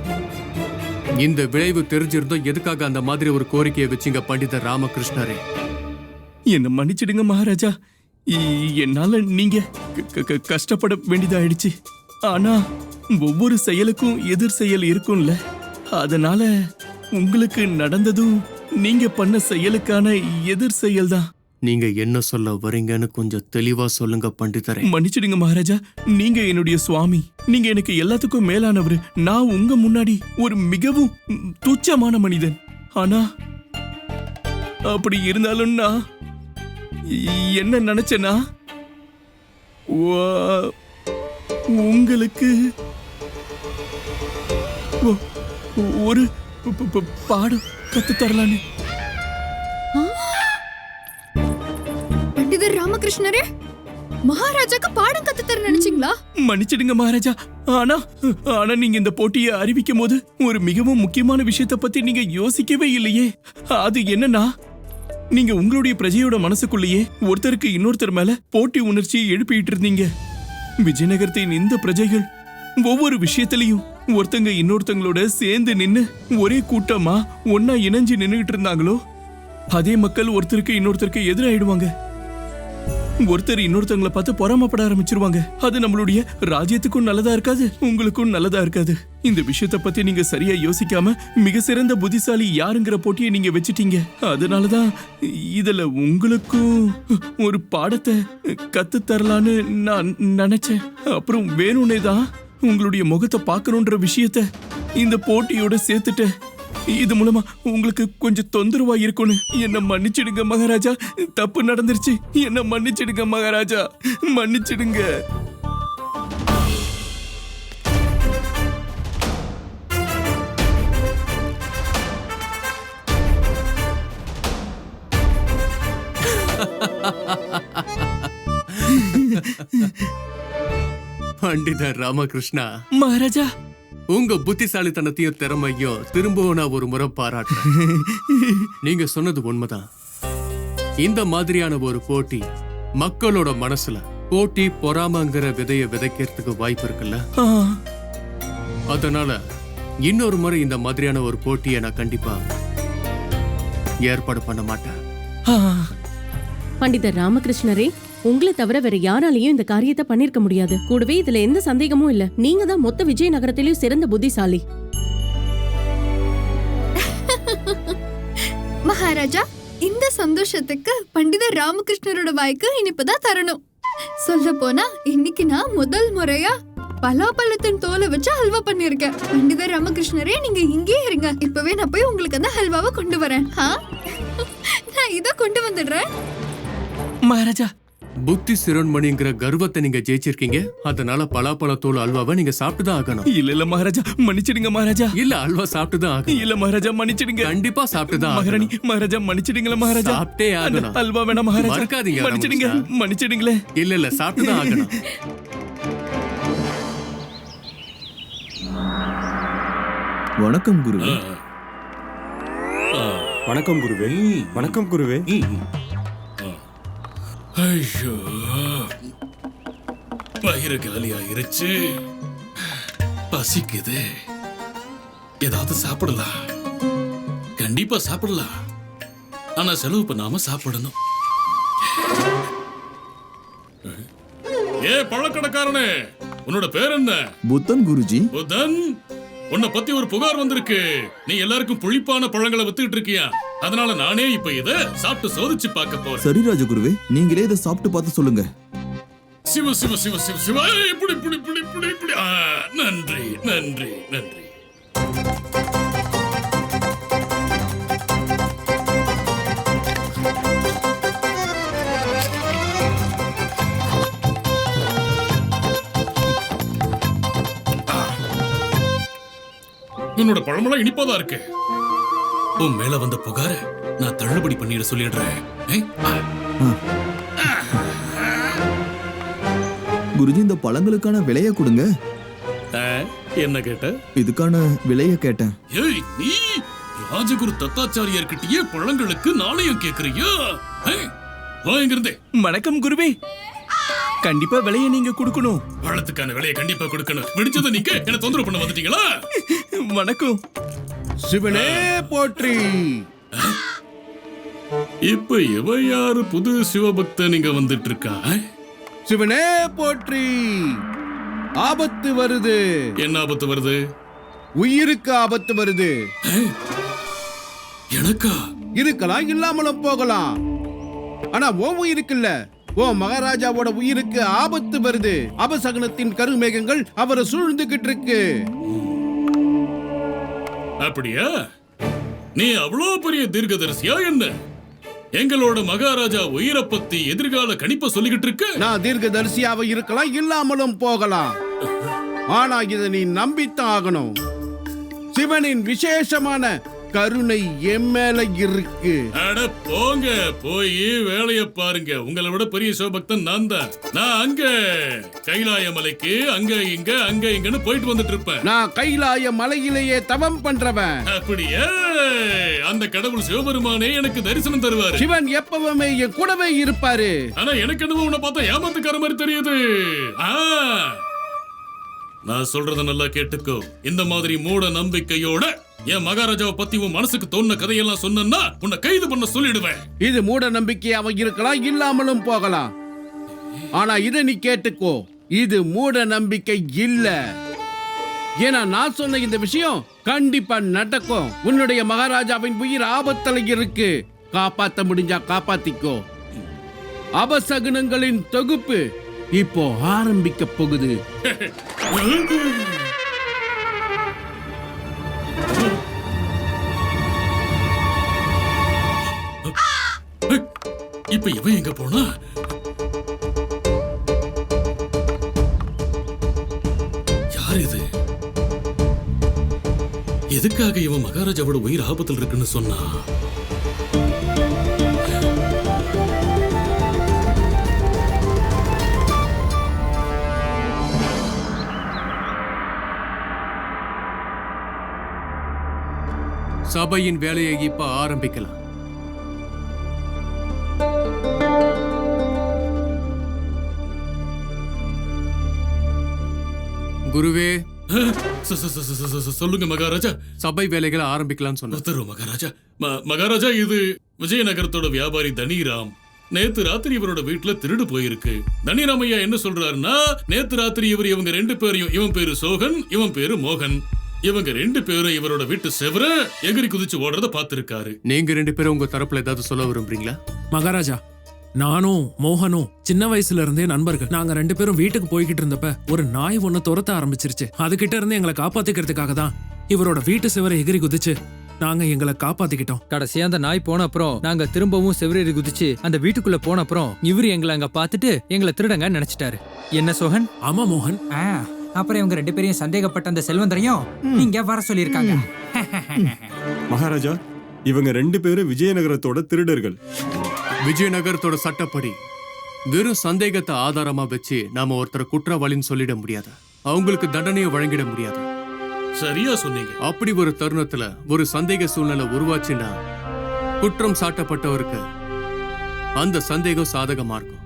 இந்த விளைவு தெரிஞ்சிருந்தோம் எதுக்காக அந்த மாதிரி ஒரு கோரிக்கையை வச்சீங்க பண்டிதர் ராமகிருஷ்ணரே? என்ன மன்னிச்சிடுங்க மகாராஜா. என்னால நீங்க கஷ்டப்பட வேண்டியதாயிடுச்சு. ஆனா ஒவ்வொரு செயலுக்கும் எதிர் செயல் இருக்கும்ல. அதனால உங்களுக்கு நடந்ததும் நீங்க பண்ண செயலுக்கான எதிர் செயல் தான். நீங்க என்ன சொல்ல வரீங்கன்னு கொஞ்சம் தெளிவா சொல்லுங்க பண்டிதரே. மன்னிச்சிடுங்க மகாராஜா. நீங்க என்னுடைய சுவாமி. நீங்க எனக்கு எல்லாத்துக்கும் மேலானவர். நான் உங்க முன்னாடி ஒரு மிகவும் துச்சமான மனிதன். ஆனா அப்படி இருந்தாலும் நான் என்ன நினைச்சேன்னா, உங்களுக்கு ஒரு பாடம் கத்து தரலான்னு. பண்டிதர் ராமகிருஷ்ணரே, மகாராஜாக்கு பாடம் கத்து தர நினைச்சீங்களா? மன்னிச்சிடுங்க மகாராஜா. ஆனா நீங்க இந்த போட்டியை அறிவிக்கும் போது ஒரு மிகவும் முக்கியமான விஷயத்தை பத்தி நீங்க யோசிக்கவே இல்லையே. அது என்னன்னா, நீங்க உங்களுடைய பிரஜையோட மனசுக்குள்ளேயே ஒருத்தருக்கு இன்னொருத்தர் மேல போட்டி உணர்ச்சியை எழுப்பிட்டு இருந்தீங்க. விஜயநகரத்தின் இந்த பிரஜைகள் ஒவ்வொரு விஷயத்திலையும் ஒருத்தங்க இன்னொருத்தங்களோட சேர்ந்து நின்னு ஒரே கூட்டமா ஒன்னா இணைஞ்சு நின்னுகிட்டு இருந்தாங்களோ, அதே மக்கள் ஒருத்தருக்கு இன்னொருத்தருக்கு எதிராயிடுவாங்க. ஒருத்தர் இன்னொருத்தவங்கள பார்த்து பொறாமப்பட ஆரம்பிச்சிருவாங்க. அது நம்மளுடைய ராஜ்யத்துக்கும் நல்லதா இருக்காது, உங்களுக்கும் நல்லதா இருக்காது. இந்த விஷயத்த பத்தி நீங்க சரியா யோசிக்காம மிக சிறந்த புத்திசாலி யாருங்கிற போட்டியை நீங்க வச்சிட்டீங்க. அதனாலதான் இதுல உங்களுக்கும் ஒரு பாடத்தை கத்து தரலான்னு நான் நினைச்சேன். அப்புறம் வேணும்னே தான் உங்களுடைய முகத்தை பார்க்கணுன்ற விஷயத்த இந்த போட்டியோட சேர்த்துட்டேன். இது மூலமா உங்களுக்கு கொஞ்சம் தொந்தரவா இருக்கும்னு என்ன மன்னிச்சிடுங்க மகாராஜா. தப்பு நடந்துருச்சு, என்ன மன்னிச்சிடுங்க மகாராஜா, மன்னிச்சிடுங்க. பண்டிதர் ராமகிருஷ்ணா மகாராஜா, உங்க புத்திசாலித்தனத்தையும் திறமையும் திரும்பவும் நான் ஒரு முறை பாராட்டுறேன். நீங்க சொன்னது உண்மைதான். இந்த மாதிரியான ஒரு போட்டி மக்களோட மனசுல போட்டி பொறாமங்கிற விதைய விதைக்கிறதுக்கு வாய்ப்பு இருக்குல்ல. அதனால இன்னொரு முறை இந்த மாதிரியான ஒரு போட்டியை நான் கண்டிப்பா ஏற்பாடு பண்ண மாட்டேன். பண்டிதர் ராமகிருஷ்ணரே, உங்களை தவிர வேற யாராலையும் இந்த காரியத்தை பண்ணிருக்க முடியாது. கூடவே இதுல எந்த சந்தேகமும் இல்ல, நீங்க தான் மொத்த விஜயநகரத்திலயும் சிறந்த புத்திசாலி. மகாராஜா, இந்த சந்தோஷத்துக்கு பண்டிதர் ராமகிருஷ்ணரோட வாய்க்கு இனிப்புதான் தரணும். சொல்ல போனா இன்னைக்கு நான் முதல் முறையா பலாப்பழத்தின் தோலை வச்சு ஹல்வா பண்ணிருக்கேன். பண்டிதர் ராமகிருஷ்ணரே, நீங்க இங்கே இருங்க, இப்பவே நான் போய் உங்களுக்கு அந்த ஹல்வாவை கொண்டு வரேன். நான் இத கொண்டு வந்துடுறேன். மகாராஜா, புத்தி சிரோன்மணிங்கிற கர்வத்தை நீங்க ஜெயிச்சிருக்கீங்க. அதனால பலாப்பழத்தோல் அல்வாவை நீங்க சாப்பிட்டுதான் ஆகணும். இல்ல மகாராஜா, மன்னிச்சிடுங்க மகாராஜா. இல்ல, அல்வா சாப்பிட்டுதான் ஆகணும். இல்ல மகாராஜா, மன்னிச்சிடுங்க. கண்டிப்பா சாப்பிட்டுதான் மகாராணி, மகாராஜா மன்னிச்சிடுங்களா மகாராஜா. சாப்பிட்டே ஆகணும். அல்வா வேணாம் மகாராஜா, மறக்காதீங்க. மன்னிச்சிடுங்க, மன்னிச்சிடுங்களே. இல்ல சாப்பிட்டுதான் ஆகணும். வணக்கம் குருவே. வணக்கம் குருவே. வணக்கம் குருவே. ஐயோ, வயிறு காலி ஆயிருச்சு, பசிக்குது. ஏதாவது சாப்பிடலாம், கண்டிப்பா சாப்பிடலாம். ஆனா செலவு பண்ணாம சாப்பிடணும். ஏ பழக்கடைக்காரனே, உன்னோட பேர் என்ன? புத்தன் குருஜி. புத்தன், உன்னை பத்தி ஒரு புகார் வந்திருக்கு. நீ எல்லாருக்கும் புளிப்பான பழங்களை வித்துக்கிட்டு இருக்கியா? அதனால நானே இப்ப இத சாப்பிட்டு சோதிச்சு பார்க்க போறேன். சரி ராஜகுருவே, நீங்களே இதை சாப்பிட்டு பார்த்து சொல்லுங்க. சிவ சிவ சிவ சிவ சிவ, இப்படி இப்படி இப்படி இப்படி இப்படி. நன்றி நன்றி நன்றி. உன்னோட பழமெல்லாம் இனிப்பாதான் இருக்கு. உன் மேல வந்த புகார நான் தள்ளுபடி பண்ணிட சொல்லிடுறேன். குருஜி, இந்த பழங்களுக்கான விலைய கொடுங்க. என்ன கேட்ட? இதுக்கான விலைய கேட்டேன். ஏய், நீ ராஜகுரு தத்தாச்சாரியார்கிட்டயே பழங்களுக்கு நாணயம் கேக்குறியா? வாங்கிருந்தே. வணக்கம் குருவே, கண்டிப்பா விலையை நீங்க கொடுக்கணும். பழத்துக்கான விலையை கண்டிப்பா கொடுக்கணும். விடிச்சதை நீங்க என்ன தொந்தரவு பண்ண வந்துட்டீங்களா? வணக்கம். சிவனே போற்றி. இப்ப இவ யாரு புது சிவபக்த நீங்க வந்துட்டு இருக்கா? சிவனே போற்றி. ஆபத்து வருது. என்ன ஆபத்து வருது? உயிருக்கு ஆபத்து வருது. எனக்கா? இருக்கலாம், இல்லாமலும் போகலாம். ஆனா உன் உயிருக்கு இல்ல, ஓ மகாராஜாவோட உயிருக்கு ஆபத்து வருது. அபசகனத்தின் கருமேகங்கள் அவரை சூழ்ந்துகிட்டு இருக்கு. அப்படியா? நீ அவ்வளோ பெரிய தீர்க்கதரிசியா என்ன? எங்களோட மகாராஜா உயிரை பத்தி எதிர்கால கணிப்ப சொல்லிக்கிட்டு இருக்கு. நான் தீர்க்கதரிசியாவை இருக்கலாம், இல்லாமலும் போகலாம். ஆனா இதை நீ நம்பித்தான் ஆகணும். சிவனின் விசேஷமான கருணை என் மேல இருக்கு. அட போங்க, போய் வேலைய பாருங்க. உங்களை விட பெரிய சிவபக்தன் நான் தான். நான் அங்க கைலாய மலைக்கு அங்க இங்கன்னு போயிட்டு வந்துட்டு இருப்பேன். நான் கைலாய மலையிலேயே தவம் பண்றவன். அப்படியே அந்த கடவுள் சிவபெருமானே எனக்கு தரிசனம் தருவாரு. சிவன் எப்பவுமே என் கூடவே இருப்பாரு. ஆனா எனக்கு என்னவோ உன்னை பார்த்தா ஏமாத்துக்கார மாதிரி தெரியுது. நான் சொல்றத நல்லா கேட்டுக்கோ. இந்த மாதிரி மூட நம்பிக்கையோட என் மகாராஜாவை பத்தி உன் மனசுக்கு தோணுன கதையெல்லாம் சொன்னா உன்னை கைது பண்ண சொல்லிடுவேன். இது மூட நம்பிக்கையாவை இருக்கலாம், இல்லாமலும் போகலாம். ஆனா இதை நீ கேட்டுக்கோ, இது மூட நம்பிக்கை இல்ல. ஏன்னா நான் சொன்ன இந்த விஷயம் கண்டிப்பா நடக்கும். உன்னுடைய மகாராஜாவின் உயிர் ஆபத்துல இருக்கு. காப்பாத்த முடிஞ்சா காப்பாத்திக்கோ. அபசகுனங்களின் தொகுப்பு இப்போ ஆரம்பிக்க போகுது. இப்ப இவன் எங்க போனா? யார் இது? எதுக்காக இவன் மகாராஜாவோட உயிர் ஆபத்தில் இருக்குன்னு சொன்னா? சபையின் வேலையை இப்ப ஆரம்பிக்கலாம். குருவே, சொல்லுங்க மகாராஜா. சபை வேலைகளை ஆரம்பிக்கலாம் சொன்ன மகாராஜா. மகாராஜா, இது விஜயநகரத்தோட வியாபாரி தனிராம். நேத்து ராத்திரி இவரோட வீட்டுல திருடு போயிருக்கு. தனிராம் ஐயா என்ன சொல்றாருன்னா, நேத்து ராத்திரி இவங்க 2 பேரையும், இவன் பேரு சோகன், இவன் பேரு மோகன், இவங்க 2 பேரும் இவரோட வீட்டு செவர எகிரி குதிச்சு ஓடுறத பாத்துருக்காரு. நீங்க 2 பேரும் உங்க தரப்புல ஏதாவது சொல்ல விரும்புறீங்களா? மகாராஜா, நானும் மோகனும் சின்ன வயசுல இருந்தே நண்பர்கள். நாங்க 2 பேரும் வீட்டுக்கு போய்கிட்டு இருந்தப்ப ஒரு நாய் ஒண்ணு துரத்த ஆரம்பிச்சிருச்சு. அதுகிட்ட இருந்து எங்களை காப்பாத்திக்கிறதுக்காக தான் இவரோட வீட்டு செவரை எகிரி குதிச்சு நாங்க எங்களை காப்பாத்திக்கிட்டோம். கடைசியா அந்த நாய் போன அப்புறம் நாங்க திரும்பவும் செவரேறி குதிச்சு அந்த வீட்டுக்குள்ள போன அப்புறம் இவரு எங்களை அங்க பார்த்துட்டு எங்களை திருடங்க நினைச்சிட்டாரு. என்ன சோகன்? ஆமா மோகன். அப்புறம் இவங்க 2 பேரையும் சந்தேகப்பட்ட அந்த செல்வந்தரையும் இங்க வர சொல்லியிருக்காங்க. மகாராஜா, இவங்க 2 பேரும் விஜயநகரத்தோட திருடர்கள். விஜயநகரத்தோட சட்டப்படி வெறும் சந்தேகத்தை ஆதாரமா வச்சு நாம ஒருத்தரை குற்றவாளின்னு சொல்லிட முடியாது. அவங்களுக்கு தண்டனையை வழங்கிட முடியாது. சரியா சொன்னீங்க. அப்படி ஒரு தருணத்துல ஒரு சந்தேக சூழ்நிலை உருவாச்சுன்னா குற்றம் சாட்டப்பட்டவருக்கு அந்த சந்தேகம் சாதகமா இருக்கும்.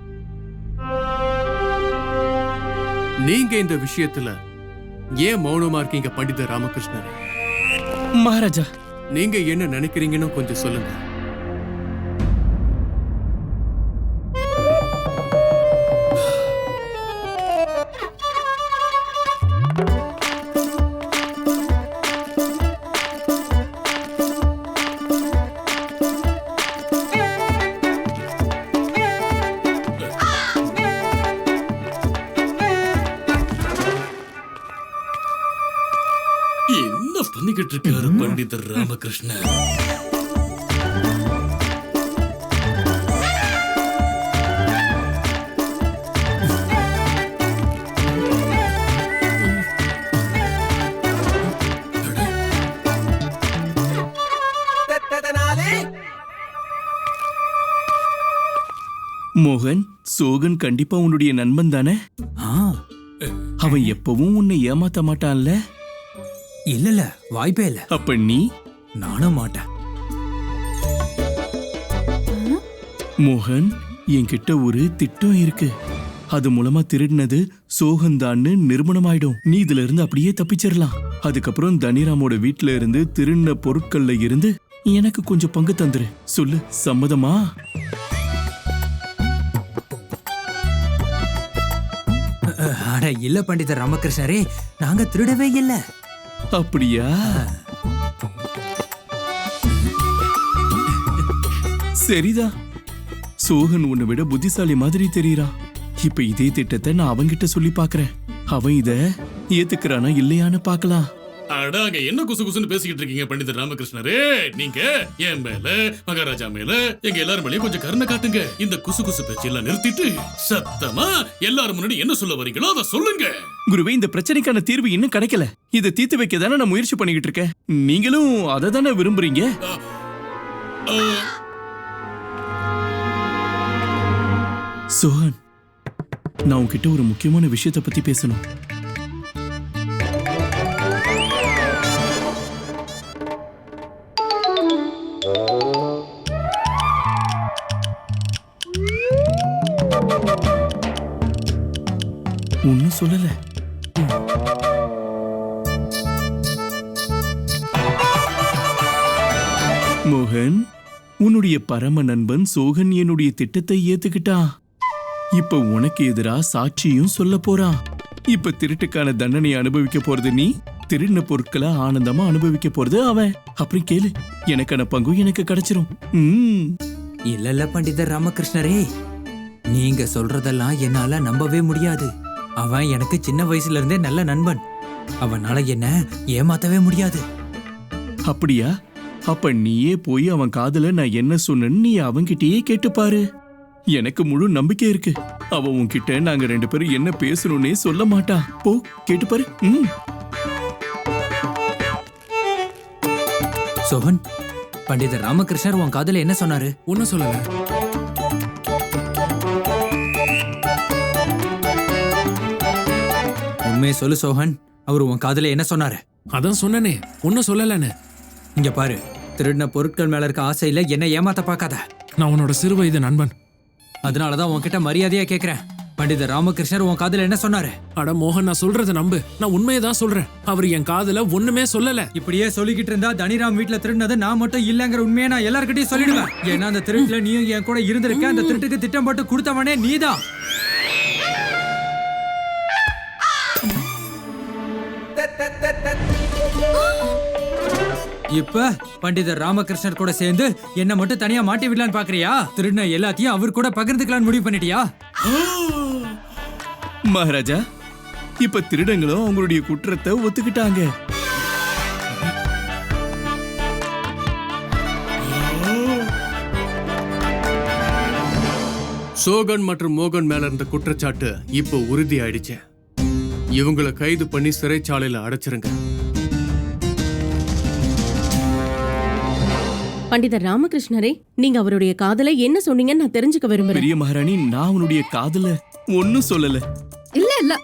நீங்க இந்த விஷயத்துல ஏன் மௌனமா இருக்கீங்க பண்டிதர் ராமகிருஷ்ணரே? மகாராஜா, நீங்க என்ன நினைக்கிறீங்கன்னு கொஞ்சம் சொல்லுங்க. என்ன பண்ணிக்கிட்டு இருக்காரு பண்டிதர் ராமகிருஷ்ணன்? மோகன், சோகன் கண்டிப்பா உன்னுடைய நண்பன் தானே? அவன் எப்பவும் உன்னை ஏமாத்த மாட்டான்ல? இல்ல, வாய்ப்பே இல்ல. அப்ப நீ? நானும் மாட்டேன். மோகன், என்கிட்ட ஒரு திட்டம் இருக்கு. அது மூலமா திருடினது சோகந்தான்னு நிரூபணமாயிடும். நீ இதுல இருந்து அப்படியே தப்பிச்சிடலாம். அதுக்கப்புறம் தனிராமோட வீட்டுல இருந்து திருடின பொருட்கள்ல இருந்து எனக்கு கொஞ்சம் பங்கு தந்துரு. சொல்லு, சம்மதமா? அட இல்ல பண்டிதர் ராமகிருஷ்ணரே, நாங்க திருடவே இல்ல. அப்படியா? சரிதான். சோகன் உன்னை விட புத்திசாலி மாதிரி தெரியறான். இப்ப இதே திட்டத்தை நான் அவன்கிட்ட சொல்லி பாக்குறேன். அவன் இத ஏத்துக்கிறானா இல்லையான்னு பாக்கலாம். அடாங்க, என்ன குசு குசுன்னு பேசிக்கிட்டு இருக்கீங்க பண்டிதர் ராமகிருஷ்ணரே? நீங்க என் மேல, மகாராஜா மேல, எங்க எல்லாரும் மேலயும் கொஞ்சம் கருணை காட்டுங்க. இந்த குசு குசு பேச்செல்லாம் நிறுத்திட்டு சத்தமா எல்லாரும் முன்னாடி என்ன சொல்ல வரீங்களோ அதை சொல்லுங்க. குருவே, இந்த பிரச்சனைக்கான தீர்வு இன்னும் கிடைக்கல. இதை தீர்த்து வைக்க தானே நான் முயற்சி பண்ணிக்கிட்டு இருக்கேன். நீங்களும் அதை தானே விரும்புறீங்க? சோஹன், நான் உன்கிட்ட ஒரு முக்கியமான விஷயத்தை பத்தி பேசணும். ஒன்னும் சொல்லல. மோகன், உன்னுடைய பரம நண்பன் சோகன் என்னுடைய திட்டத்தை ஏத்துக்கிட்டான். இப்ப உனக்கு எதிரா சாட்சியும் சொல்ல போறான். இப்ப திருட்டுக்கான தண்டனை அனுபவிக்க போறது நீ, திருடின பொருட்களை ஆனந்தமா அனுபவிக்க போறது அவன். அப்படி கேளு, எனக்கான பங்கு எனக்கு கிடைச்சிரும். இல்ல பண்டிதர் ராமகிருஷ்ணரே, நீங்க சொல்றதெல்லாம் என்னால நம்பவே முடியாது. அவன் எனக்கு சின்ன வயசுல இருந்தே நல்ல நண்பன். அவனால என்ன ஏமாத்தவே முடியாது. அப்படியா? அப்ப நீயே போய் அவன் காதுல நான் என்ன சொன்னேன்னு நீ அவன்கிட்டயே கேட்டுப்பாரு. எனக்கு முழு நம்பிக்கை இருக்கு. அவன் உன்கிட்ட நாங்க 2 பேரும் என்ன பேசணும்னே சொல்ல மாட்டான். போ கேட்டுப்பாரு. சோகன், பண்டிதர் ராமகிருஷ்ணர் உன் காதுல என்ன சொன்னாரு? ஒன்னும் சொல்லல. உண்மையை சொல்லு சோகன், அவர் உன் காதுல என்ன சொன்னாரு? அதான் சொன்னனே, ஒன்னும் சொல்லலன்னு. இங்க பாரு, திருடின பொருட்கள் மேல இருக்க ஆசையில என்ன ஏமாத்த பார்க்காத. நான் உன்னோட சிறு வயது நண்பன். அதனாலதான் உன்கிட்ட மரியாதையா கேக்குறேன். பண்டிதர் ராமகிருஷ்ணர் உன் காதுல என்ன சொன்னாரு? அட மோகன், நான் சொல்றத நம்பு. நான் உண்மையை தான் சொல்றேன். அவர் என் காதுல ஒண்ணுமே சொல்லல. இப்படியே சொல்லிக்கிட்டு இருந்தா தனிராம் வீட்டுல திருடினது நான் மட்டும் இல்லங்கிற உண்மையை நான் எல்லார்கிட்டயும் சொல்லிடுவேன். ஏன்னா அந்த திருட்டுல நீயும் என் கூட இருந்திருக்க. அந்த திருட்டுக்கு திட்டம் போட்டு கொடுத்தவனே நீதான். இப்ப பண்டிதர் ராமகிருஷ்ணர் கூட சேர்ந்து என்ன மட்டும் தனியா மாட்டி விடலான்னு பாக்குறியா? திருடின எல்லாத்தையும் அவர் கூட பகிர்ந்துக்கலான்னு முடிவு பண்ணிட்டியா? மகாராஜா, இப்ப திருடங்களும் அவங்களுடைய குற்றத்தை ஒத்துக்கிட்டாங்க. சோகன் மற்றும் மோகன் மேல இருந்த குற்றச்சாட்டு இப்போ உறுதி ஆயிடுச்சு. இவங்களை கைது பண்ணி சிறைச்சாலையில அடைச்சிருங்க. பண்டிதர் ராமகிருஷ்ணரே, நீங்க அவருடைய காதல என்ன சொன்னீங்கன்னு நான் தெரிஞ்சுக்க விரும்புறேன். பெரிய மகாராணி, நான் அவனுடைய காதல ஒன்னும் சொல்லல. இல்ல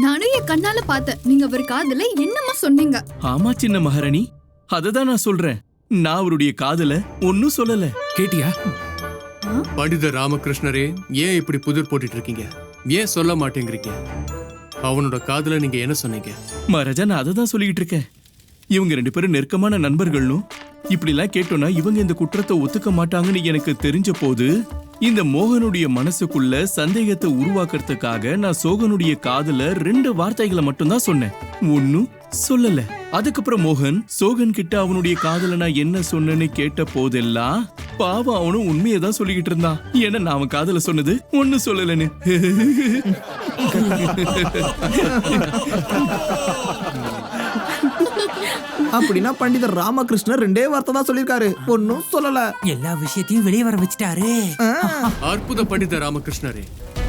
நானும் என் கண்ணால பார்த்தேன். நீங்க அவர் காதல என்னமா சொன்னீங்க? ஆமா சின்ன மகாராணி, அததான் நான் சொல்றேன். நான் அவருடைய காதல ஒன்னும் சொல்லல. கேட்டியா? பண்டிதர் ராமகிருஷ்ணரே, ஏன் இப்படி புதிர் போட்டுட்டு இருக்கீங்க? ஏன் சொல்ல மாட்டேங்கிறீங்க? அவனோட காதல நீங்க என்ன சொன்னீங்க? மகாராஜா, நான் அததான் சொல்லிக்கிட்டு இருக்கேன். இவங்க 2 பேரும் நெருக்கமான நண்பர்களும் இப்படி எல்லாம் கேட்டோம்னா இவங்க இந்த குற்றத்தை ஒத்துக்க மாட்டாங்கன்னு எனக்கு தெரிஞ்ச போது இந்த மோகனுடைய மனசுக்குள்ள சந்தேகத்தை உருவாக்குறதுக்காக நான் சோகனுடைய காதுல 2 வார்த்தைகளை மட்டும்தான் சொன்னேன், ஒன்னும் சொல்லல. அதுக்கப்புறம் மோகன் சோகன் கிட்ட அவனுடைய காதுல நான் என்ன சொன்னேன்னு கேட்ட போதெல்லாம் பாவம் அவனும் உண்மையை தான் சொல்லிக்கிட்டு இருந்தான். ஏன்னா நான் அவன் காதுல சொன்னது ஒன்னும் சொல்லலன்னு. அப்படின்னா பண்டிதர் ராமகிருஷ்ணர் 2 வார்த்தை தான் சொல்லிருக்காரு, ஒன்னும் சொல்லல. எல்லா விஷயத்தையும் வெளியே வர வச்சுட்டாரு. அற்புத பண்டிதர் ராமகிருஷ்ணரே,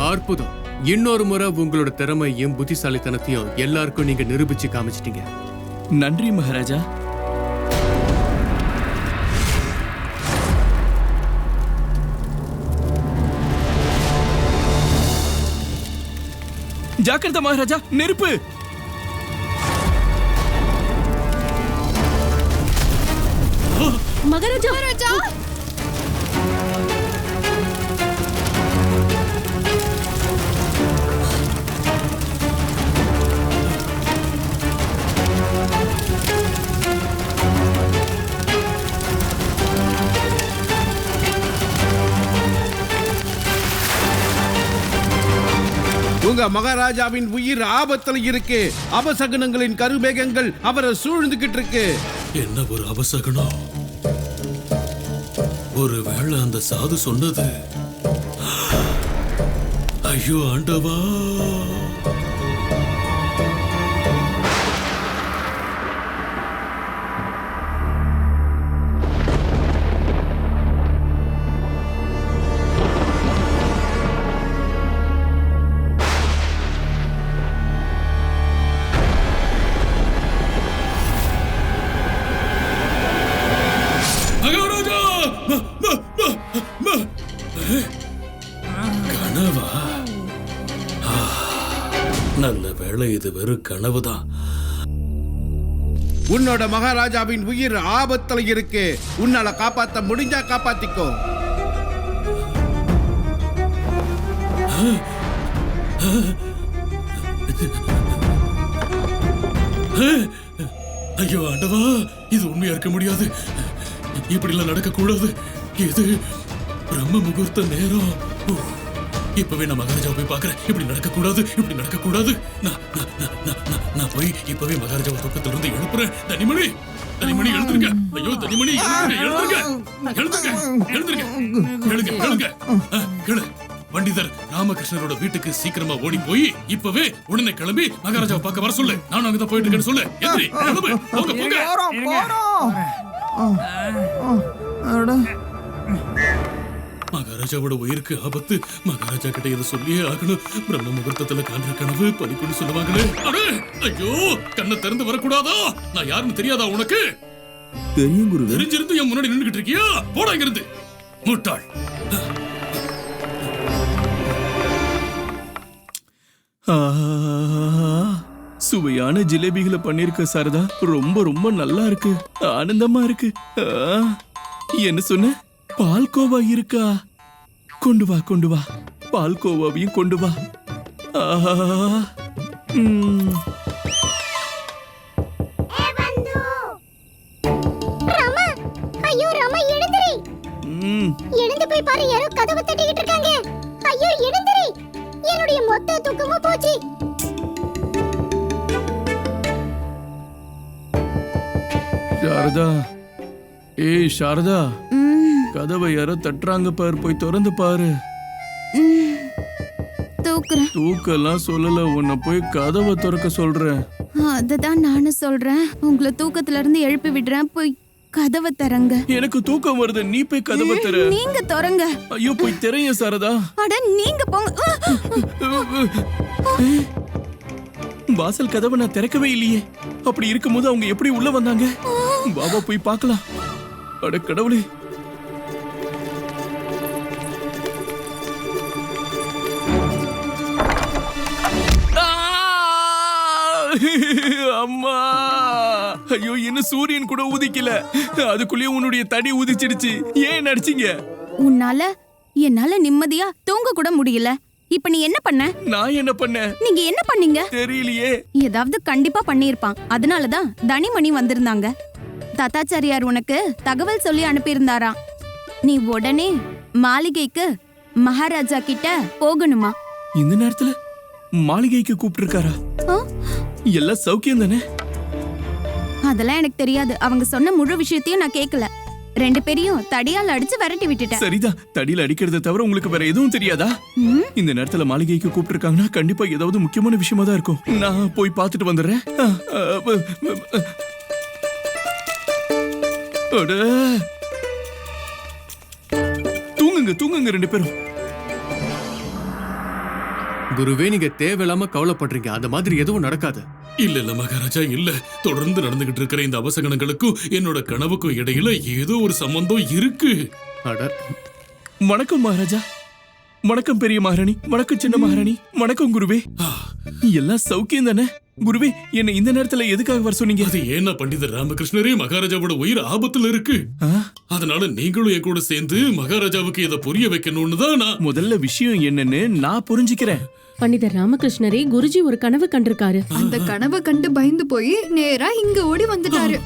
அற்புதம். இன்னொரு முறை உங்களோட திறமையும் புத்திசாலித்தனத்தையும் எல்லாருக்கும் நீங்க நிரூபிச்சு காமிச்சிட்டீங்க. நன்றி மகாராஜா. ஜாக்கிரதை மகாராஜா, நெருப்பு! மகாராஜா, உங்க மகாராஜாவின் உயிர் ஆபத்துல இருக்கு. அபசகுனங்களின் கருமேகங்கள் அவரை சூழ்ந்துகிட்டு இருக்கு. என்ன ஒரு அபசகனம்! ஒருவேளை அந்த சாது சொன்னது, ஐயோ ஆண்டவா! கனவா? நல்ல வேளை, இது வெறும் கனவுதான். உன்னோட மகாராஜாவின் உயிர் ஆபத்துல இருக்கு. உன்னால காப்பாத்த முடிஞ்சா காப்பாத்திக்கோ. ஐயோ ஆண்டவா, இது உண்மையா இருக்க முடியாது. இப்படி எல்லாம் நடக்க கூடாது. இது பிரம்ம முகூர்த்த நேரம். இப்பவே நான் மகாராஜாவை போய் பார்க்கறேன். இப்படி நடக்க கூடாது, இப்படி நடக்க கூடாது. நான் போய் இப்பவே மகாராஜாவை தூக்கத்திலிருந்து எழுப்புறேன். தனிமணி, தனிமணி எழுந்திருங்க. ஐயோ தனிமணி, எழுந்திருங்க, எழுந்திருங்க, எழுந்திருங்க, எழுந்திருங்க, எழுங்க, எழு. பண்டிதர் ராமகிருஷ்ணரோட வீட்டுக்கு சீக்கிரமா ஓடி போய் இப்பவே உடனே கிளம்பி மகாராஜாவை பார்க்க வர சொல்லு. நானும் அங்கதான் போயிட்டு இருக்கேன்னு சொல்லு. எந்திரி, கிளம்பு, போங்க, போங்க. மகாராஜாவோட உயிருக்கு ஆபத்து. மகாராஜா கிட்ட இதை சொல்லியே ஆகணும். பிரம்ம முகூர்த்தத்துல காண்ற கனவு பலிக்குன்னு சொல்லுவாங்களே. அடே, ஐயோ, கண்ணை திறந்து வரக்கூடாதா? நான் யாருன்னு தெரியாதா உனக்கு? தெரியும் குருவே. தெரிஞ்சிருந்து என் முன்னாடி நின்னுகிட்டு இருக்கியா? போடா இங்கிருந்து, முட்டாள். சுவையான ஜிலேபிகளை பண்ணிருக்க சாரதா. ரொம்ப ரொம்ப நல்லா இருக்கு, ஆனந்தமா இருக்கு. என்ன சொன்ன? பால்கோவா இருக்கா? கொண்டு வா, கொண்டு வா, பால்கோவாவையும் கொண்டு வா. எழுந்து போய் பாரு, யாரோ கதவை தட்டிக்கிட்டு இருக்காங்க. ஐயோ எழுந்திரி, என்னுடைய மொத்த தூக்கமும் போச்சு. சாரதா, ஏய் சாரதா, கதவை யாரோ தட்டுறாங்க பாரு, போய் திறந்து பாரு. தூக்குறேன். தூக்கெல்லாம் சொல்லல, உன்னை போய் கதவை திறக்க சொல்றேன். அததான் நானும் சொல்றேன். உங்களை தூக்கத்துல இருந்து எழுப்பி விடுறேன், போய் கதவை தரங்க. எனக்கு தூக்கம் வருது, நீ போய் கதவை திற. நீங்க திறங்க. ஐயோ போய் திறங்க சாரதா. அட நீங்க போங்க. வாசல் கதவை நான் திறக்கவே இல்லையே. அப்படி இருக்கும்போது அவங்க எப்படி உள்ள வந்தாங்க? பாபா போய் பார்க்கலாம். அட கடவுளே. அம்மா, ஐயோ, இன்னும் சூரியன் கூட உதிக்கல, அதுக்குள்ளேயே உன்னுடைய தடி உதிச்சிடுச்சு. ஏன் நடிச்சீங்க? என்னால நிம்மதியா தூங்க கூட முடியல. இப்ப நீ என்ன பண்ண? நான் என்ன பண்ணேன்? நீங்க என்ன பண்ணீங்க? தெரியலையே. ஏதாவது கண்டிப்பா பண்ணிருப்பான். அதனாலதான் தனிமணி வந்திருந்தாங்க. தாத்தாச்சாரியார் உனக்கு தகவல் சொல்லி அனுப்பியிருந்தாராம். நீ உடனே மாளிகைக்கு மகாராஜா கிட்ட போகணுமா? இந்த நேரத்துல மாளிகைக்கு கூப்பிட்டு இருக்காரா? எல்லாம் சௌக்கியம் தானே? அதெல்லாம் எனக்கு தெரியாது. அவங்க சொன்ன முழு விஷயத்தையும் நான் கேட்கல. 2 பேரையும் தடியால் அடிச்சு விரட்டி விட்டுட்டேன். சரிதான், தடியில அடிக்கிறத தவிர உங்களுக்கு வேற எதுவும் தெரியாதா? இந்த நேரத்துல மாளிகைக்கு கூப்பிட்டு இருக்காங்கன்னா கண்டிப்பா ஏதாவது முக்கியமான விஷயமா தான் இருக்கும். நான் போய் பார்த்துட்டு வந்துடுறேன். தூங்குங்க, தூங்குங்க 2 பேரும். குருவே, நீங்க தேவையில்லாம கவலைப்படுறீங்க. அந்த மாதிரி எதுவும் நடக்காது. இல்ல மகாராஜா, இல்ல. தொடர்ந்து நடந்துகிட்டு இருக்கிற இந்த அவசகனங்களுக்கும் என்னோட கனவுக்கும் இடையில ஏதோ ஒரு சம்பந்தம் இருக்கு. வணக்கம் மகாராஜா. வணக்கம் பெரிய மகாராணி. வணக்கம் சின்ன மகாராணி. வணக்கம் குருவே. எல்லாம் சௌக்கியம் தானே? குருவே, என்ன இந்த நேரத்துல எதுக்காக வர சொன்னீங்க? அது ஏன்னா பண்டிதர் ராமகிருஷ்ணரே, மகாராஜாவோட உயிர் ஆபத்துல இருக்கு. அதனால நீங்களும் என் கூட சேர்ந்து மகாராஜாவுக்கு இதை புரிய வைக்கணும்னு தான் நான். முதல்ல விஷயம் என்னன்னு நான் புரிஞ்சுக்கிறேன். பண்டிதர் ராமகிருஷ்ணரே, குருஜி ஒரு கனவு கண்டிருக்காரு. அந்த கனவை கண்டு பயந்து போய் நேரா இங்க ஓடி வந்துட்டாரு.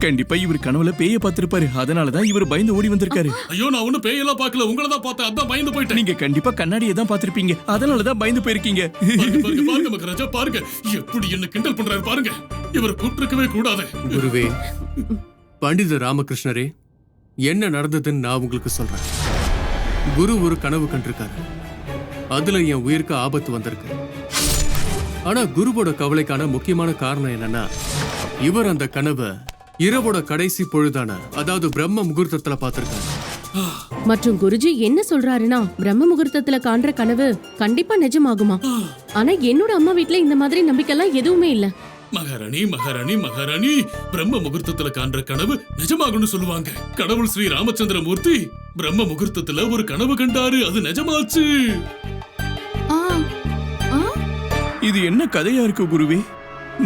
கண்டிப்பா இவர் கனவுல பேய பார்த்திருப்பாரு. அதனாலதான் இவர் பயந்து ஓடி வந்திருக்காரு. ஐயோ, நான் ஒன்னும் பேயெல்லாம் பார்க்கல, உங்களை தான் பார்த்தேன். அதான் பயந்து போயிட்டேன். நீங்க கண்டிப்பா கண்ணாடியை தான் பார்த்திருப்பீங்க. அதனாலதான் பயந்து போயிருக்கீங்க. பாருங்க மகாராஜா, பாருங்க எப்படி என்ன கிண்டல் பண்றாரு பாருங்க. இவரை கூப்பிட்டுருக்கவே கூடாது. குருவே, பண்டிதர் ராமகிருஷ்ணரே, என்ன நடந்ததுன்னு நான் உங்களுக்கு சொல்றேன். குரு ஒரு கனவு கண்டிருக்காரு. அதுல என் உயிருக்கு ஆபத்து வந்திருக்கு. ஆனா குருவோட கவலைக்கான முக்கியமான காரணம் என்னன்னா, இவர் அந்த கனவை இரவோட கடைசி பொழுதான, அதாவது பிரம்ம முகூர்த்தத்துல பார்த்திருக்காரு. மற்றும் குருஜி என்ன சொல்றாருன்னா, பிரம்ம முகூர்த்தத்துல காண்ற கனவு கண்டிப்பா நிஜமாகுமா? ஆனா என்னோட அம்மா வீட்ல இந்த மாதிரி நம்பிக்கைலாம் எதுவுமே இல்ல. மகாராணி மகாராணி மகாராணி, பிரம்ம முகூர்த்தத்துல காண்ற கனவு நிஜமாகும்னு சொல்லுவாங்க. கடவுள் ஸ்ரீ ராமச்சந்திரமூர்த்தி பிரம்ம முகூர்த்தத்துல ஒரு கனவு கண்டாரு, அது நிஜமாச்சு. இது என்ன கதையா இருக்கு குருவே?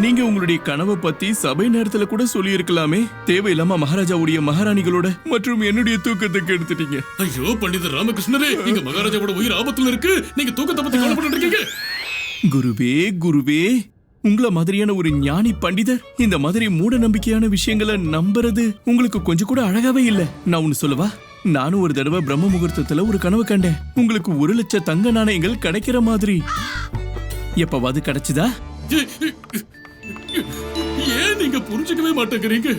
நீங்க உங்களுடைய கனவை பத்தி சபை நேரத்துல கூட சொல்லி இருக்கலாமே. தேவையில்லாம மகாராஜாவுடைய மகாராணிகளோட மற்றும் என்னுடைய தூக்கத்தை கெடுத்துட்டீங்க. ஐயோ பண்டிதர் ராமகிருஷ்ணரே, நீங்க மகாராஜாவோட உயிர் ஆபத்துல இருக்கு, நீங்க தூக்கத்தை பத்தி கவலைப்பட்டு இருக்கீங்க. குருவே குருவே, உங்கள மாதிரியான ஒரு ஞானி பண்டிதர் இந்த மாதிரி மூட நம்பிக்கையான விஷயங்களை நம்புறது உங்களுக்கு கொஞ்சம் கூட அழகாவே இல்ல. நான் ஒன்னு சொல்லவா? நானும் ஒரு தடவை பிரம்ம முகூர்த்தத்துல ஒரு கனவு கண்டேன். உங்களுக்கு 1,00,000 தங்க நாணயங்கள் கிடைக்கிற மாதிரி. எப்பவாது கிடைச்சுதா? ஏன் நீங்க புரிஞ்சுக்கவே மாட்டேங்கிறீங்க?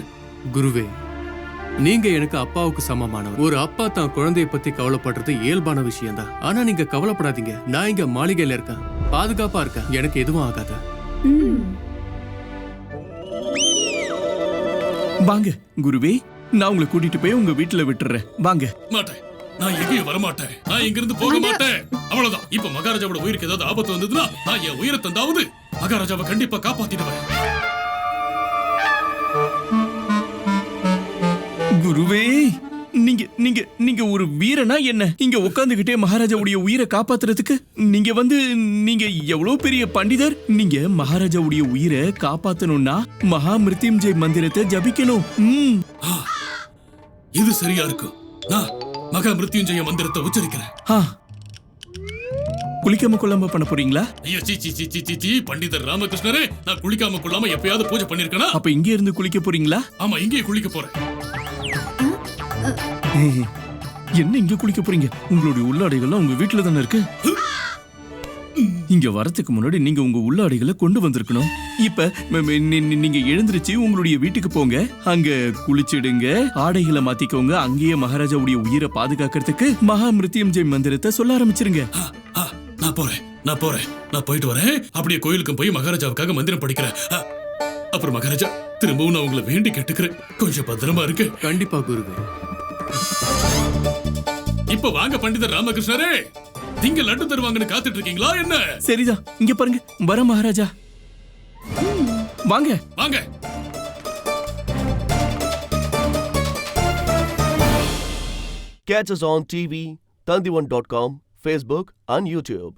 குருவே, நீங்க எனக்கு அப்பாவுக்கு சமமானவர். ஒரு அப்பா தான் குழந்தைய பத்தி கவலைப்படுறது இயல்பான விஷயம் தான். ஆனா நீங்க கவலைப்படாதீங்க, நான் இங்க மாளிகையில இருக்கேன், பாதுகாப்பா இருக்கேன், எனக்கு எதுவும் ஆகாது. வாங்க குருவே, நான் உங்களை கூட்டிட்டு போய் உங்க வீட்டுல விட்டுறேன். வாங்க. மாட்டேன், நான் எங்கேயும் வர மாட்டேன், நான் இங்க இருந்து போக மாட்டேன். அவ்வளவுதான். இப்ப மகாராஜாவோட உயிருக்கு ஏதாவது ஆபத்து வந்ததுன்னா நான் என் உயிரை தந்தாவது மகாராஜாவை கண்டிப்பா காப்பாத்திடுவேன். குருவே, நீங்க நீங்க நீங்க ஒரு வீரனா என்ன? இங்க உட்கார்ந்துகிட்டே மகாராஜாவுடைய உயிரை காப்பாத்துறதுக்கு நீங்க எவ்வளவு பெரிய பண்டிதர். நீங்க மகாராஜாவுடைய உயிரை காப்பாத்தணும்னா மகா மிருத்யுஞ்சய மந்திரத்தை ஜபிக்கணும். இது சரியா இருக்கும். நான் மகா மிருத்யுஞ்சய மந்திரத்தை உச்சரிக்கிறேன். குளிக்காம கொள்ளாம பண்ண போறீங்களா? ஐயோ, சீ பண்டிதர் ராமகிருஷ்ணரே, நான் குளிக்காம கொள்ளாம எப்பயாவது பூஜை பண்ணிருக்கேனா? அப்ப இங்கே இருந்து குளிக்க போறீங்களா? ஆமா, இங்கே குளிக்க போறேன். என்ன இங்க குளிக்க போறீங்க? உங்களுடைய உள்ளாடைகள்லாம் உங்க வீட்டுல தானே இருக்கு. இங்க வரதுக்கு முன்னாடி நீங்க உங்க உள்ளாடைகளை கொண்டு வந்திருக்கணும். இப்ப நீங்க எழுந்திருச்சு உங்களுடைய வீட்டுக்கு போங்க, அங்க குளிச்சிடுங்க, ஆடைகளை மாத்திக்கோங்க, அங்கேயே மகாராஜாவுடைய உயிரை பாதுகாக்கிறதுக்கு மகா மிருத்யுஞ்சய மந்திரத்தை சொல்ல ஆரம்பிச்சிருங்க. நான் போறேன், நான் போயிட்டு வரேன். அப்படியே கோயிலுக்கு போய் மகாராஜாவுக்காக மந்திரம் படிக்கிறேன். அப்புறம் மகாராஜா, திரும்பவும் நான் உங்களை வேண்டி கேட்டுக்கிறேன், கொஞ்சம் பத்திரமா இருக்கு. கண்டிப்பா குருவே. இப்ப வாங்க பண்டிதர் ராமகிருஷ்ணரே, நீங்க லட்டு தருவாங்கன்னு காத்துட்டு இருக்கீங்களா என்ன? சரிதான், இங்க பாருங்க, வர மகாராஜா. வாங்க வாங்க. Catch us on TV, Tandivan.com, Facebook and YouTube.